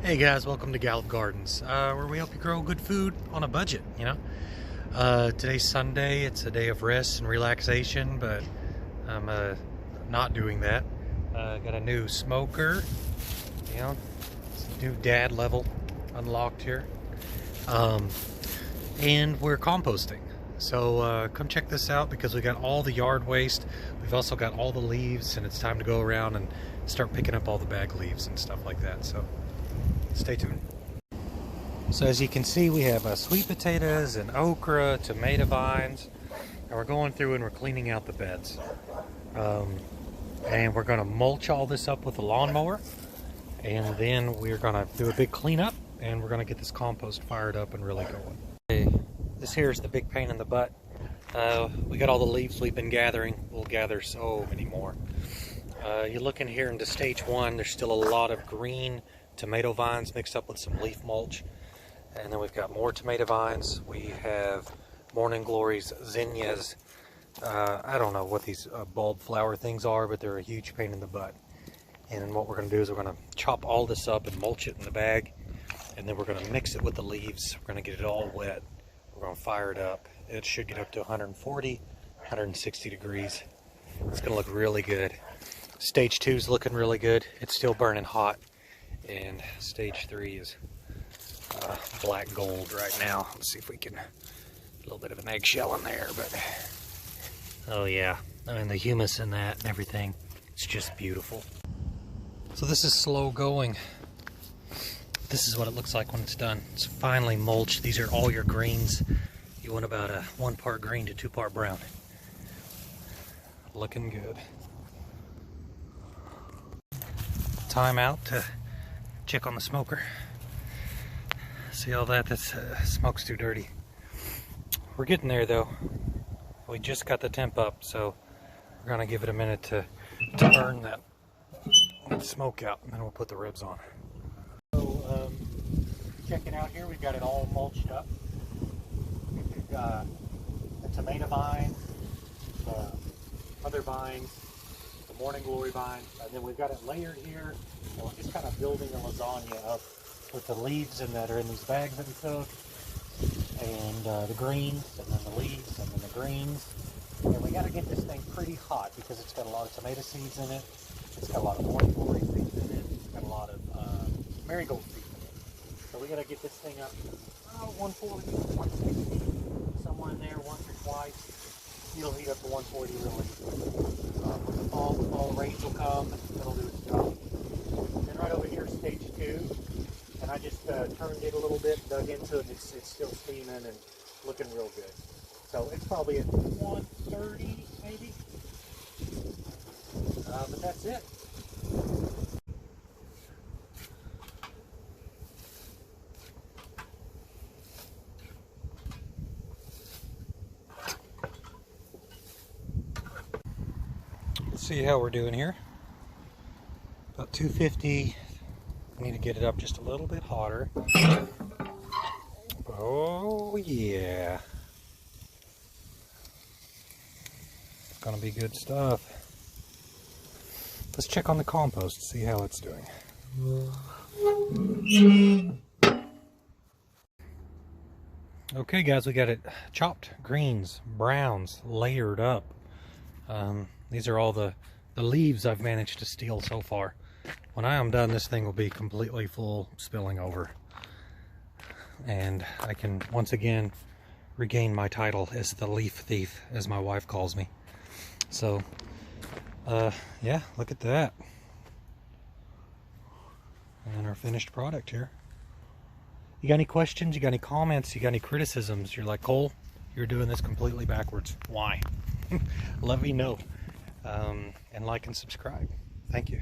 Hey guys, welcome to Gallup Gardens, where we help you grow good food on a budget, Today's Sunday, it's a day of rest and relaxation, but I'm not doing that. Got a new smoker, it's a new dad level unlocked here. And we're composting. So come check this out because we got all the yard waste. We've also got all the leaves, and it's time to go around and start picking up all the bag leaves and stuff like that. So stay tuned. So as you can see, we have sweet potatoes and okra, tomato vines, and we're going through and we're cleaning out the beds. And we're going to mulch all this up with a lawnmower, and then we're going to do a big cleanup, and we're going to get this compost fired up and really going. Okay, this here is the big pain in the butt. We got all the leaves we've been gathering. We'll gather so many more. You're looking here into stage one. There's still a lot of green tomato vines mixed up with some leaf mulch, and then we've got more tomato vines. We have morning glories, zinnias. I don't know what these bulb flower things are, but they're a huge pain in the butt. And what we're going to do is we're going to chop all this up and mulch it in the bag, and then we're going to mix it with the leaves. We're going to get it all wet. We're going to fire it up. It should get up to 140, 160 degrees. It's going to look really good. Stage 2 is looking really good. It's still burning hot. And stage 3 is black gold right now. Let's see if we can, a little bit of an eggshell in there, but oh yeah, I mean the humus in that and everything, it's just beautiful. So this is slow going. This is what it looks like when it's done. It's finally mulched. These are all your greens. You want about a 1 part green to 2 part brown. Looking good. Time out to check on the smoker. See all that? This smoke's too dirty. We're getting there though. We just got the temp up, so we're gonna give it a minute to burn that smoke out, and then we'll put the ribs on. So check it out here. We've got it all mulched up. We've got the tomato vine, the other vines, the morning glory vine, and then we've got it layered here. And we're just kind of building a lasagna up with the leaves that are in these bags that we took, and the greens, and then the leaves, and then the greens. And we got to get this thing pretty hot because it's got a lot of tomato seeds in it. It's got a lot of morning glory seeds in it. It's got a lot of marigold seeds in it. So we got to get this thing up 140, 160, somewhere in there once or twice. It'll heat up to 140 really. When the fall rains will come, it'll do its job. Then right over here, stage 2, and I just turned it a little bit, dug into it. It's still steaming and looking real good. So it's probably at 130 maybe, but that's it. Let's see how we're doing here. About 250. I need to get it up just a little bit hotter. Oh yeah. It's gonna be good stuff. Let's check on the compost, see how it's doing. Okay guys, we got it chopped, greens, browns, layered up. These are all the leaves I've managed to steal so far. When I am done, this thing will be completely full, spilling over. And I can once again regain my title as the leaf thief, as my wife calls me. So, yeah, look at that. And our finished product here. You got any questions? You got any comments? You got any criticisms? You're like, Cole, you're doing this completely backwards. Why? Let me know. And like and subscribe. Thank you.